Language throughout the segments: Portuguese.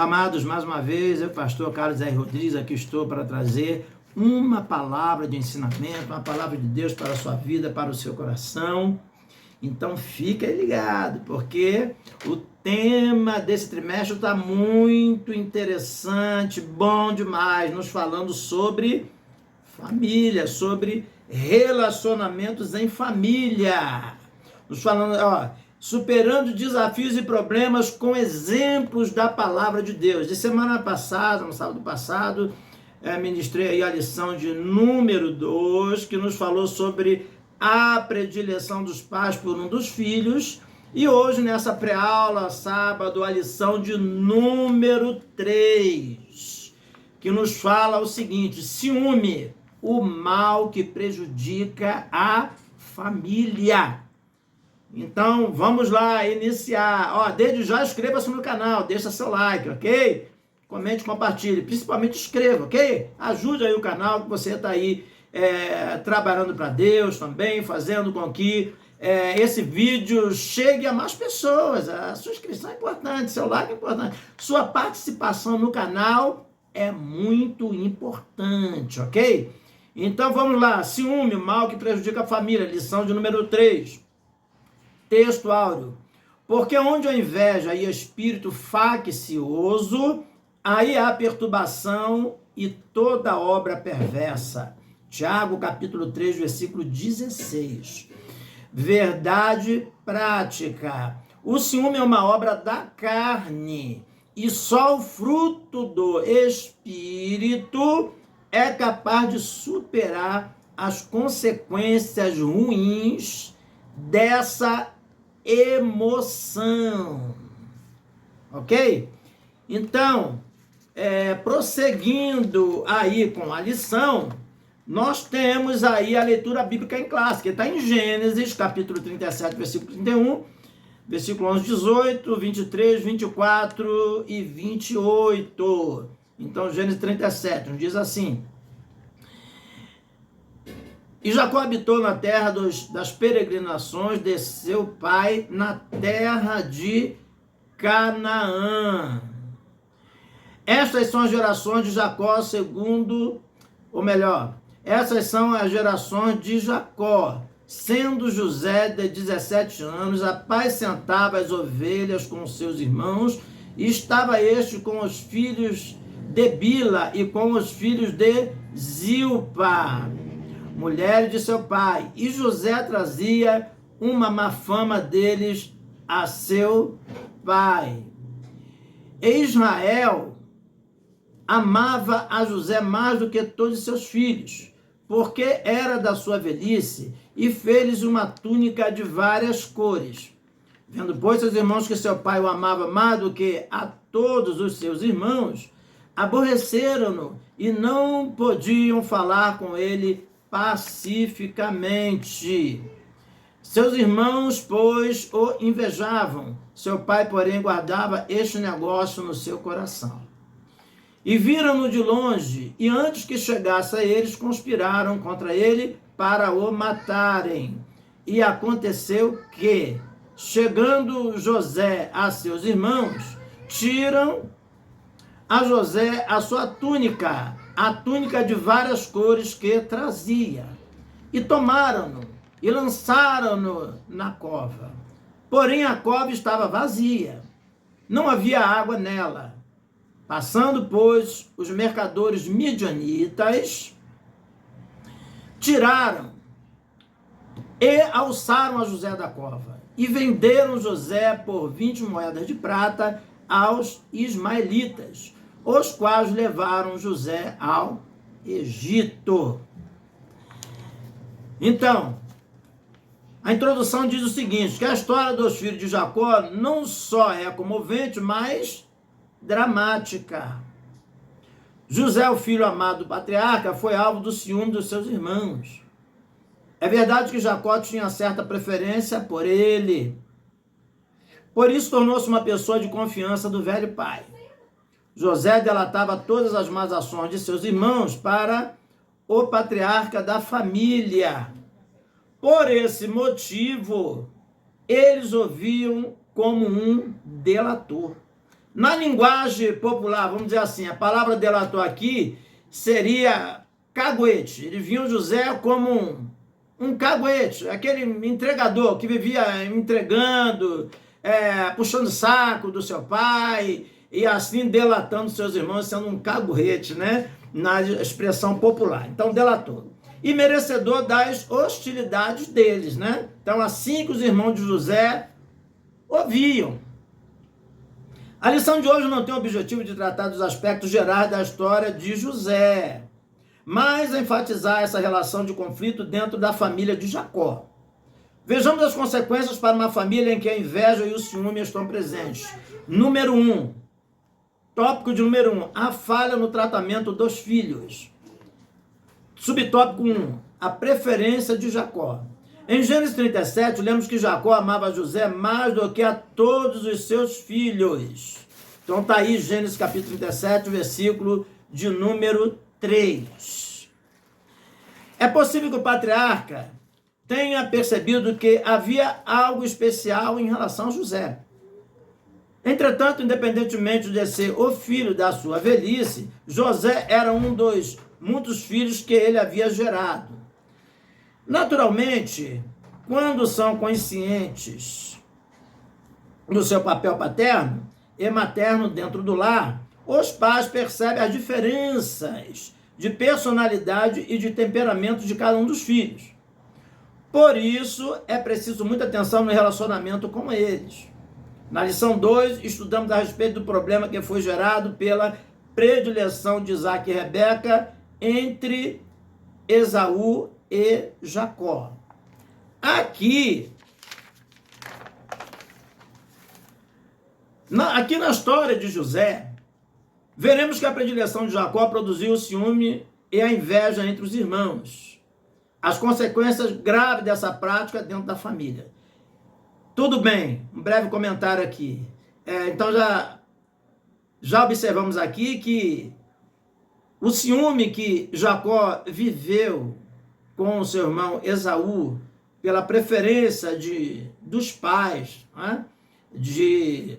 Olá, amados, mais uma vez, eu, pastor Carlos R. Rodrigues, aqui estou para trazer uma palavra de ensinamento, uma palavra de Deus para a sua vida, para o seu coração. Então, fica ligado, porque o tema desse trimestre está muito interessante, bom demais, nos falando sobre família, sobre relacionamentos em família. Nos falando, superando desafios e problemas com exemplos da palavra de Deus. De semana passada, no sábado passado, ministrei aí a lição de número 2, que nos falou sobre a predileção dos pais por um dos filhos. E hoje, nessa pré-aula, sábado, a lição de número 3, que nos fala o seguinte: ciúme, o mal que prejudica a família. Então, vamos lá iniciar. Desde já, inscreva-se no canal, deixa seu like, ok? Comente, compartilhe, principalmente escreva, ok? Ajude aí o canal, que você está aí trabalhando para Deus também, fazendo com que esse vídeo chegue a mais pessoas. A sua inscrição é importante, seu like é importante. Sua participação no canal é muito importante, ok? Então, vamos lá. Ciúme, o mal que prejudica a família, lição de número 3. Texto áureo. Porque onde a inveja e espírito faccioso, aí há perturbação e toda obra perversa. Tiago, capítulo 3, versículo 16. Verdade prática. O ciúme é uma obra da carne, e só o fruto do espírito é capaz de superar as consequências ruins dessa emoção, ok? Então, prosseguindo aí com a lição, nós temos aí a leitura bíblica em classe, que está em Gênesis, capítulo 37, versículo 31, versículo 11, 18, 23, 24 e 28. Então, Gênesis 37, nos diz assim: E Jacó habitou na terra das peregrinações de seu pai, na terra de Canaã. Estas são as gerações de Jacó essas são as gerações de Jacó. Sendo José de 17 anos, apacentava as ovelhas com seus irmãos, e estava este com os filhos de Bila e com os filhos de Zilpa, mulher de seu pai, e José trazia uma má fama deles a seu pai. E Israel amava a José mais do que todos seus filhos, porque era da sua velhice, e fez-lhes uma túnica de várias cores. Vendo, pois, seus irmãos que seu pai o amava mais do que a todos os seus irmãos, aborreceram-no e não podiam falar com ele pacificamente. Seus irmãos, pois, o invejavam. Seu pai, porém, guardava este negócio no seu coração. E viram-no de longe, e antes que chegasse a eles, conspiraram contra ele para o matarem. E aconteceu que, chegando José a seus irmãos, tiram a José a sua túnica, a túnica de várias cores que trazia, e tomaram-no e lançaram-no na cova. Porém a cova estava vazia, não havia água nela. Passando, pois, os mercadores midianitas, tiraram e alçaram a José da cova, e venderam José por 20 moedas de prata aos ismaelitas, os quais levaram José ao Egito. Então, a introdução diz o seguinte, que a história dos filhos de Jacó não só é comovente, mas dramática. José, o filho amado do patriarca, foi alvo do ciúme dos seus irmãos. É verdade que Jacó tinha certa preferência por ele. Por isso tornou-se uma pessoa de confiança do velho pai. José delatava todas as más ações de seus irmãos para o patriarca da família. Por esse motivo, eles o viam como um delator. Na linguagem popular, vamos dizer assim, a palavra delator aqui seria caguete. Eles viam José como um caguete, aquele entregador que vivia entregando, puxando o saco do seu pai e assim delatando seus irmãos, sendo um caguete, né? Na expressão popular. Então, delator. E merecedor das hostilidades deles, né? Então, assim que os irmãos de José ouviam. A lição de hoje não tem o objetivo de tratar dos aspectos gerais da história de José, mas enfatizar essa relação de conflito dentro da família de Jacó. Vejamos as consequências para uma família em que a inveja e o ciúme estão presentes. Número 1. Tópico de número 1. A falha no tratamento dos filhos. Subtópico 1. A preferência de Jacó. Em Gênesis 37, lemos que Jacó amava José mais do que a todos os seus filhos. Então está aí Gênesis capítulo 37, versículo de número 3. É possível que o patriarca tenha percebido que havia algo especial em relação a José. Entretanto, independentemente de ser o filho da sua velhice, José era um dos muitos filhos que ele havia gerado. Naturalmente, quando são conscientes do seu papel paterno e materno dentro do lar, os pais percebem as diferenças de personalidade e de temperamento de cada um dos filhos. Por isso, é preciso muita atenção no relacionamento com eles. Na lição 2, estudamos a respeito do problema que foi gerado pela predileção de Isaac e Rebeca entre Esaú e Jacó. Aqui na história de José, veremos que a predileção de Jacó produziu o ciúme e a inveja entre os irmãos. As consequências graves dessa prática dentro da família. Tudo bem, um breve comentário aqui. Então já observamos aqui que o ciúme que Jacó viveu com o seu irmão Esaú, pela preferência dos pais, né? De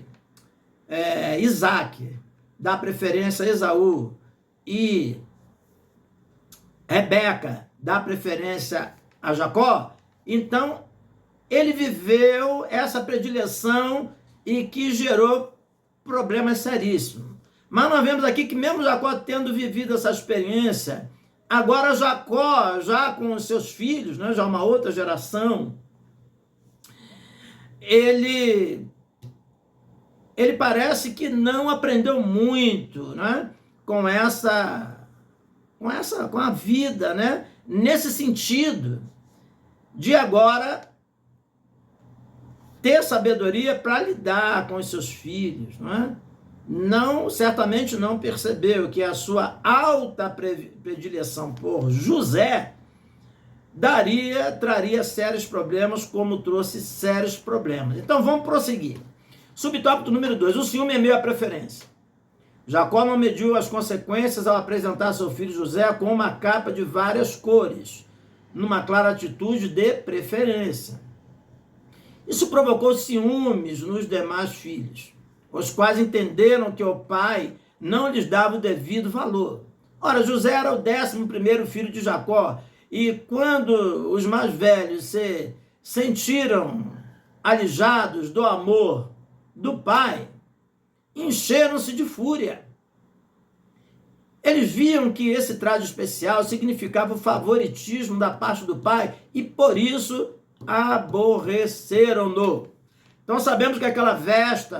Isaac, dá preferência a Esaú, e Rebeca dá preferência a Jacó, então ele viveu essa predileção e que gerou problemas seríssimos. Mas nós vemos aqui que mesmo Jacó tendo vivido essa experiência, agora Jacó, já com os seus filhos, né, já uma outra geração, ele parece que não aprendeu muito, né, com a vida, né, nesse sentido de agora ter sabedoria para lidar com os seus filhos, né? Certamente não percebeu que a sua alta predileção por José traria sérios problemas, como trouxe sérios problemas. Então vamos prosseguir. Subtópico número 2, o ciúme é meio à preferência. Jacó não mediu as consequências ao apresentar seu filho José com uma capa de várias cores, numa clara atitude de preferência. Isso provocou ciúmes nos demais filhos, os quais entenderam que o pai não lhes dava o devido valor. Ora, José era o 11º filho de Jacó, e quando os mais velhos se sentiram alijados do amor do pai, encheram-se de fúria. Eles viam que esse traje especial significava o favoritismo da parte do pai, e por isso aborreceram-no. Então sabemos que aquela veste,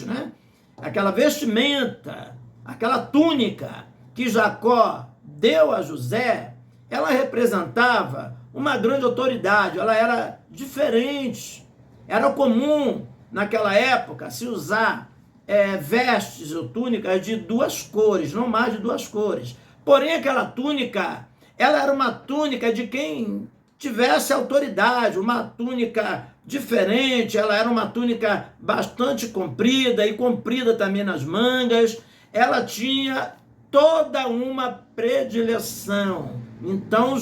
né? Aquela vestimenta, aquela túnica que Jacó deu a José, ela representava uma grande autoridade, ela era diferente. Era comum naquela época se usar vestes ou túnicas de 2 cores, não mais de 2 cores. Porém, aquela túnica, ela era uma túnica de quem tivesse autoridade, uma túnica diferente, ela era uma túnica bastante comprida e comprida também nas mangas, ela tinha toda uma predileção. Então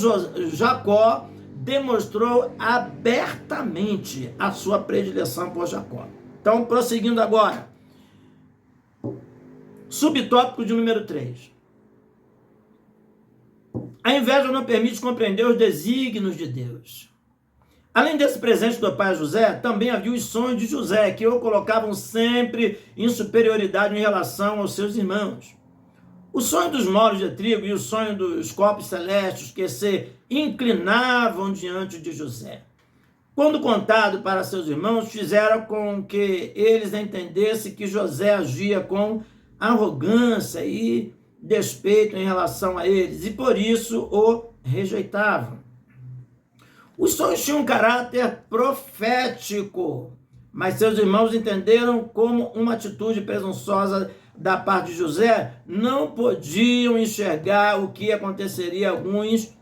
Jacó demonstrou abertamente a sua predileção por Jacó. Então, prosseguindo agora. Subtópico de número 3. A inveja não permite compreender os desígnios de Deus. Além desse presente do pai José, também havia os sonhos de José, que o colocavam sempre em superioridade em relação aos seus irmãos. O sonho dos molos de trigo e o sonho dos corpos celestes que se inclinavam diante de José. Quando contado para seus irmãos, fizeram com que eles entendessem que José agia com arrogância e despeito em relação a eles, e por isso o rejeitavam. Os sonhos tinham um caráter profético, mas seus irmãos entenderam como uma atitude presunçosa da parte de José, não podiam enxergar o que aconteceria alguns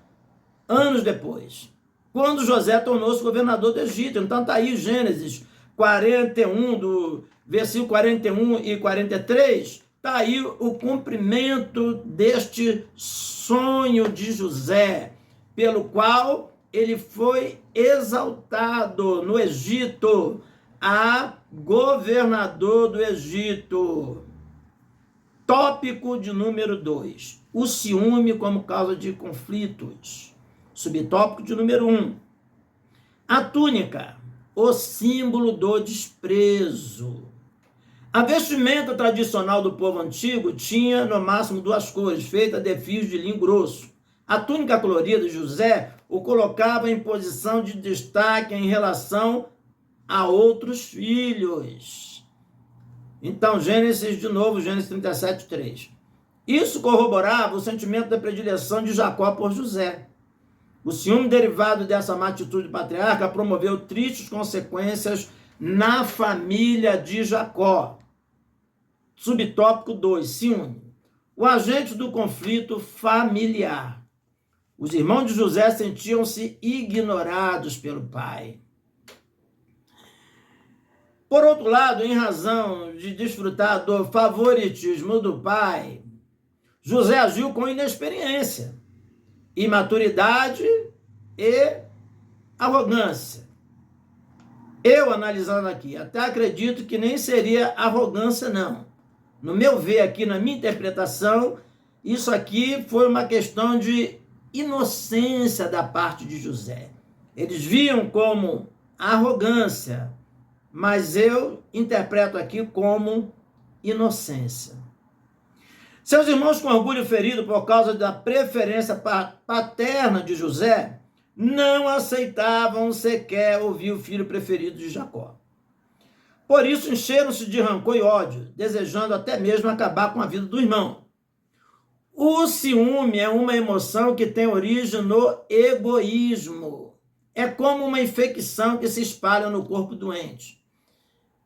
anos depois, quando José tornou-se governador do Egito. Então está aí Gênesis 41, do versículo 41 e 43, está aí o cumprimento deste sonho de José, pelo qual ele foi exaltado no Egito a governador do Egito. Tópico de número 2. O ciúme como causa de conflitos. Subtópico de número 1. A túnica, o símbolo do desprezo. A vestimenta tradicional do povo antigo tinha no máximo 2 cores, feita de fios de linho grosso. A túnica colorida de José o colocava em posição de destaque em relação a outros filhos. Então, Gênesis 37, 3. Isso corroborava o sentimento da predileção de Jacó por José. O ciúme derivado dessa má atitude patriarca promoveu tristes consequências na família de Jacó. Subtópico 2, ciúme. O agente do conflito familiar. Os irmãos de José sentiam-se ignorados pelo pai. Por outro lado, em razão de desfrutar do favoritismo do pai, José agiu com inexperiência, imaturidade e arrogância. Eu, analisando aqui, até acredito que nem seria arrogância, não. No meu ver aqui, na minha interpretação, isso aqui foi uma questão de inocência da parte de José. Eles viam como arrogância, mas eu interpreto aqui como inocência. Seus irmãos, com orgulho ferido por causa da preferência paterna de José, não aceitavam sequer ouvir o filho preferido de Jacó. Por isso, encheram-se de rancor e ódio, desejando até mesmo acabar com a vida do irmão. O ciúme é uma emoção que tem origem no egoísmo. É como uma infecção que se espalha no corpo doente.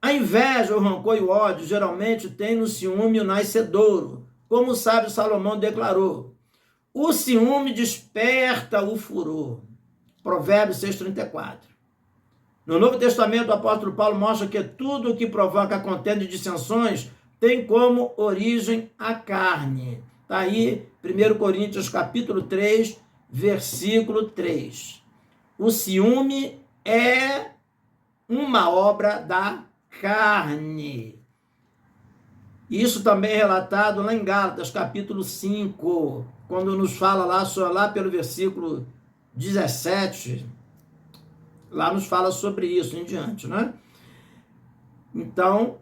A inveja, o rancor e o ódio geralmente tem no ciúme o nascedouro, como o sábio Salomão declarou. O ciúme desperta o furor. Provérbios 6,34. No Novo Testamento, o apóstolo Paulo mostra que tudo o que provoca contenda e dissensões tem como origem a carne. Está aí 1 Coríntios capítulo 3, versículo 3. O ciúme é uma obra da carne. Isso também é relatado lá em Gálatas, capítulo 5, quando nos fala lá pelo versículo 17, lá nos fala sobre isso em diante, né? Então,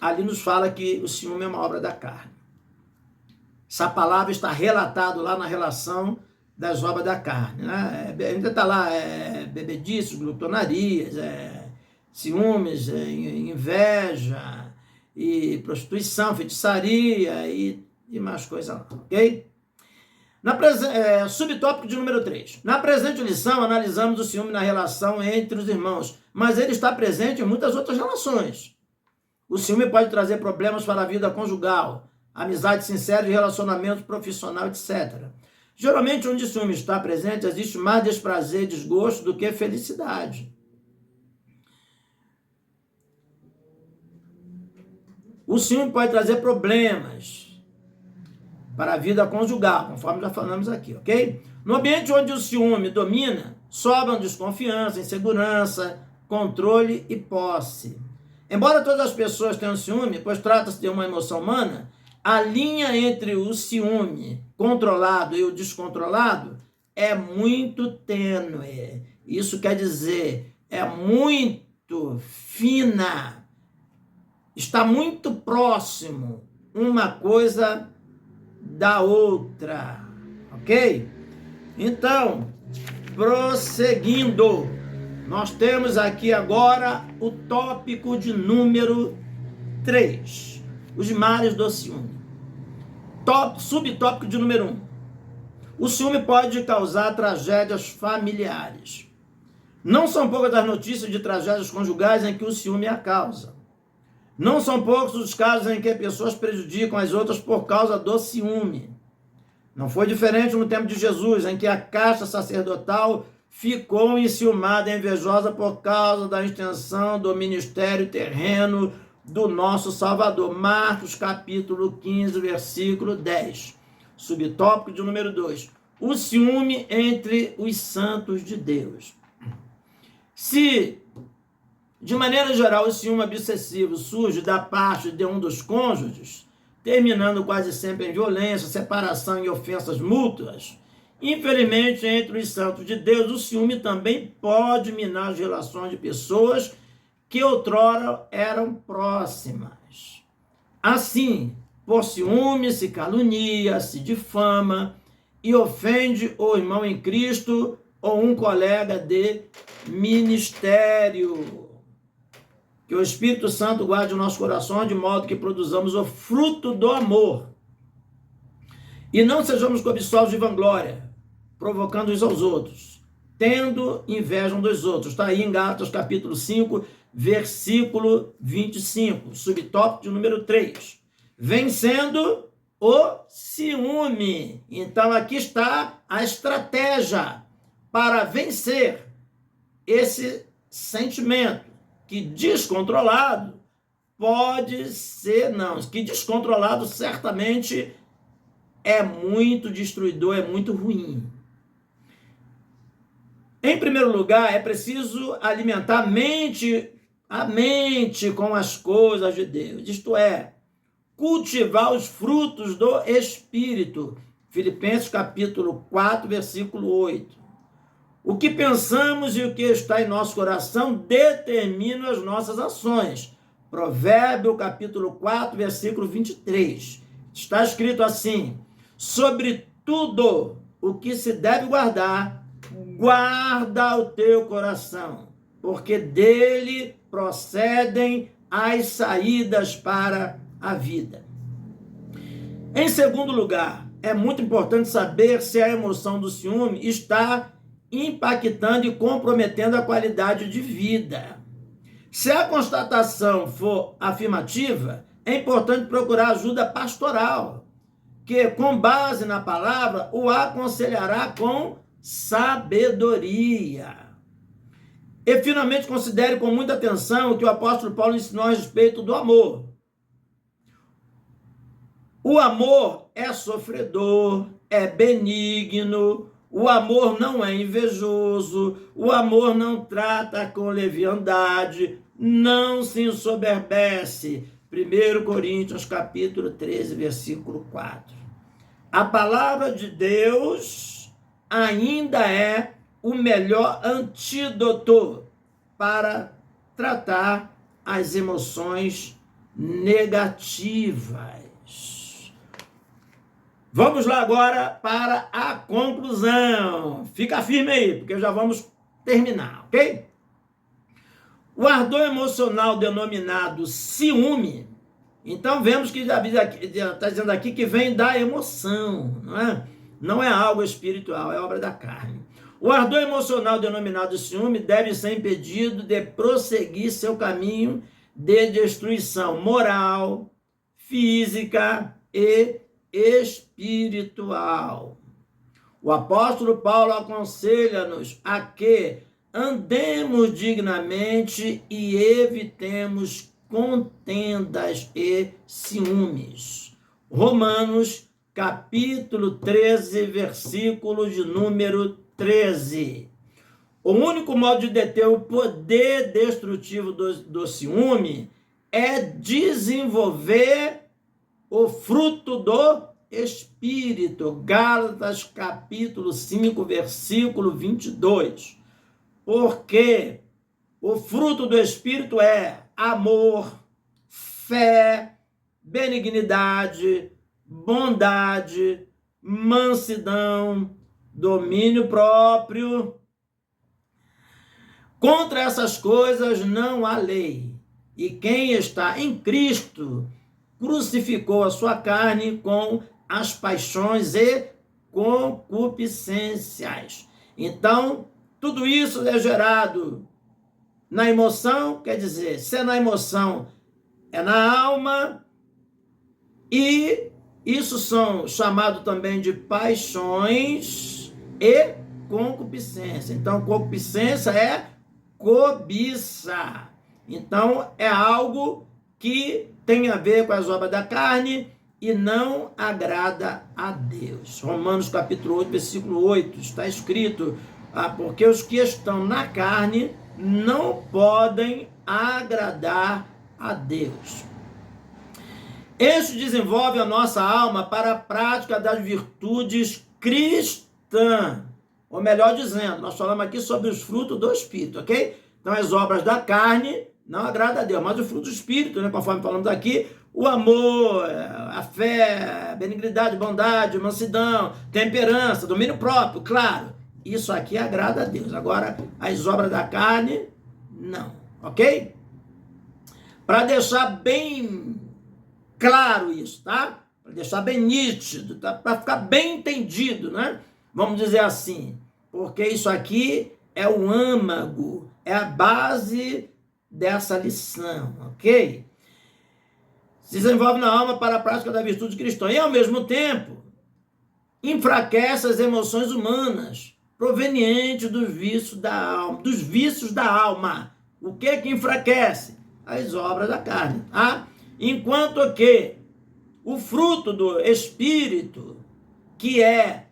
ali nos fala que o ciúme é uma obra da carne. Essa palavra está relatado lá na relação das obras da carne, né? Ainda está lá, bebedices, glutonarias, ciúmes, inveja, e prostituição, feitiçaria e mais coisa lá, ok? Subtópico de número 3. Na presente lição, analisamos o ciúme na relação entre os irmãos, mas ele está presente em muitas outras relações. O ciúme pode trazer problemas para a vida conjugal, amizade sincera e relacionamento profissional, etc. Geralmente, onde o ciúme está presente, existe mais desprazer e desgosto do que felicidade. O ciúme pode trazer problemas para a vida conjugal, conforme já falamos aqui, ok? No ambiente onde o ciúme domina, sobram desconfiança, insegurança, controle e posse. Embora todas as pessoas tenham ciúme, pois trata-se de uma emoção humana, a linha entre o ciúme controlado e o descontrolado é muito tênue. Isso quer dizer, é muito fina, está muito próximo uma coisa da outra, ok? Então, prosseguindo, nós temos aqui agora o tópico de número 3, os males do ciúme. Subtópico de número 1. O ciúme pode causar tragédias familiares. Não são poucas as notícias de tragédias conjugais em que o ciúme é a causa. Não são poucos os casos em que pessoas prejudicam as outras por causa do ciúme. Não foi diferente no tempo de Jesus, em que a casta sacerdotal ficou enciumada e invejosa por causa da extensão do ministério terreno do nosso Salvador. Marcos capítulo 15, versículo 10. Subtópico de número 2. O ciúme entre os santos de Deus. Se, de maneira geral, o ciúme obsessivo surge da parte de um dos cônjuges, terminando quase sempre em violência, separação e ofensas mútuas, infelizmente, entre os santos de Deus, o ciúme também pode minar as relações de pessoas que outrora eram próximas. Assim, por ciúme se calunia, se difama e ofende o irmão em Cristo ou um colega de ministério. Que o Espírito Santo guarde o nosso coração de modo que produzamos o fruto do amor e não sejamos cobiçosos de vanglória, provocando uns aos outros, tendo inveja um dos outros. Está aí em Gálatas capítulo 5, versículo 25, subtópico de número 3. Vencendo o ciúme. Então aqui está a estratégia para vencer esse sentimento que descontrolado pode ser, não, que descontrolado certamente é muito destruidor, é muito ruim. Em primeiro lugar, é preciso alimentar a mente com as coisas de Deus, isto é, cultivar os frutos do Espírito. Filipenses capítulo 4, versículo 8. O que pensamos e o que está em nosso coração determina as nossas ações. Provérbio capítulo 4, versículo 23. Está escrito assim: sobre tudo o que se deve guardar, guarda o teu coração, porque dele procedem as saídas para a vida. Em segundo lugar, é muito importante saber se a emoção do ciúme está impactando e comprometendo a qualidade de vida. Se a constatação for afirmativa, é importante procurar ajuda pastoral, que, com base na palavra, o aconselhará com sabedoria. E, finalmente, considere com muita atenção o que o apóstolo Paulo ensinou a respeito do amor. O amor é sofredor, é benigno, o amor não é invejoso, o amor não trata com leviandade, não se ensoberbece. 1 Coríntios capítulo 13, versículo 4. A palavra de Deus ainda é o melhor antídoto para tratar as emoções negativas. Vamos lá agora para a conclusão. Fica firme aí, porque já vamos terminar, ok? O ardor emocional denominado ciúme, então vemos que já está dizendo aqui que vem da emoção, não é? Não é algo espiritual, é obra da carne. O ardor emocional denominado ciúme deve ser impedido de prosseguir seu caminho de destruição moral, física e espiritual. O apóstolo Paulo aconselha-nos a que andemos dignamente e evitemos contendas e ciúmes. Romanos, capítulo 13, versículo de número 13. O único modo de deter o poder destrutivo do ciúme é desenvolver o fruto do Espírito. Gálatas capítulo 5, versículo 22. Porque o fruto do Espírito é amor, fé, benignidade, bondade, mansidão, domínio próprio. Contra essas coisas não há lei. E quem está em Cristo crucificou a sua carne com as paixões e concupiscências. Então, tudo isso é gerado na emoção, quer dizer, se é na emoção, é na alma, e isso são chamados também de paixões e concupiscência. Então, concupiscência é cobiça. Então, é algo que tem a ver com as obras da carne e não agrada a Deus. Romanos capítulo 8, versículo 8, está escrito, porque os que estão na carne não podem agradar a Deus. Este desenvolve a nossa alma para a prática das virtudes cristãs. Ou melhor dizendo, nós falamos aqui sobre os frutos do Espírito, ok? Então, as obras da carne não agradam a Deus, mas o fruto do Espírito, né, conforme falamos aqui, o amor, a fé, a benignidade, bondade, mansidão, temperança, domínio próprio, claro, isso aqui agrada a Deus. Agora, as obras da carne, não, ok? Para deixar bem claro isso, tá? Para deixar bem nítido, tá? Para ficar bem entendido, né? Vamos dizer assim, porque isso aqui é o âmago, é a base dessa lição, ok? Se desenvolve na alma para a prática da virtude cristã e, ao mesmo tempo, enfraquece as emoções humanas provenientes dos vícios da alma. O que enfraquece? As obras da carne, tá? Enquanto que o fruto do Espírito, que é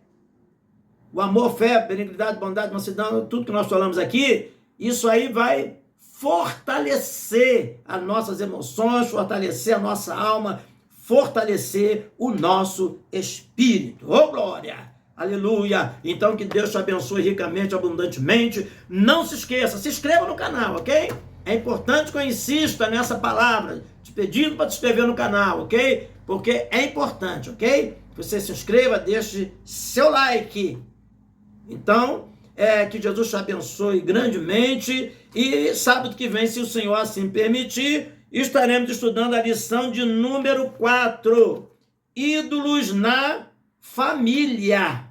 o amor, fé, benignidade, bondade, mansidão, tudo que nós falamos aqui, isso aí vai fortalecer as nossas emoções, fortalecer a nossa alma, fortalecer o nosso espírito. Oh, glória! Aleluia! Então, que Deus te abençoe ricamente, abundantemente. Não se esqueça, se inscreva no canal, ok? É importante que eu insista nessa palavra, te pedindo para te inscrever no canal, ok? Porque é importante, ok? Você se inscreva, deixe seu like. Então, que Jesus te abençoe grandemente e sábado que vem, se o Senhor assim permitir, estaremos estudando a lição de número 4, ídolos na família.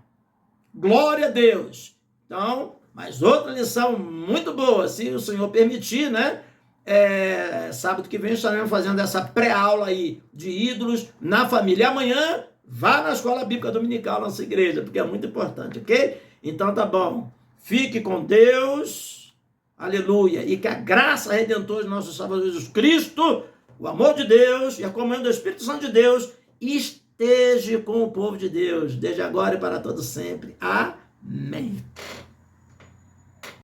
Glória a Deus. Então, mais outra lição muito boa, se o Senhor permitir, né? Sábado que vem estaremos fazendo essa pré-aula aí de ídolos na família. Amanhã, vá na escola bíblica dominical, nossa igreja, porque é muito importante, ok? Então tá bom. Fique com Deus. Aleluia. E que a graça redentora de nosso Salvador Jesus Cristo, o amor de Deus e a comunhão do Espírito Santo de Deus esteja com o povo de Deus, desde agora e para todo sempre. Amém.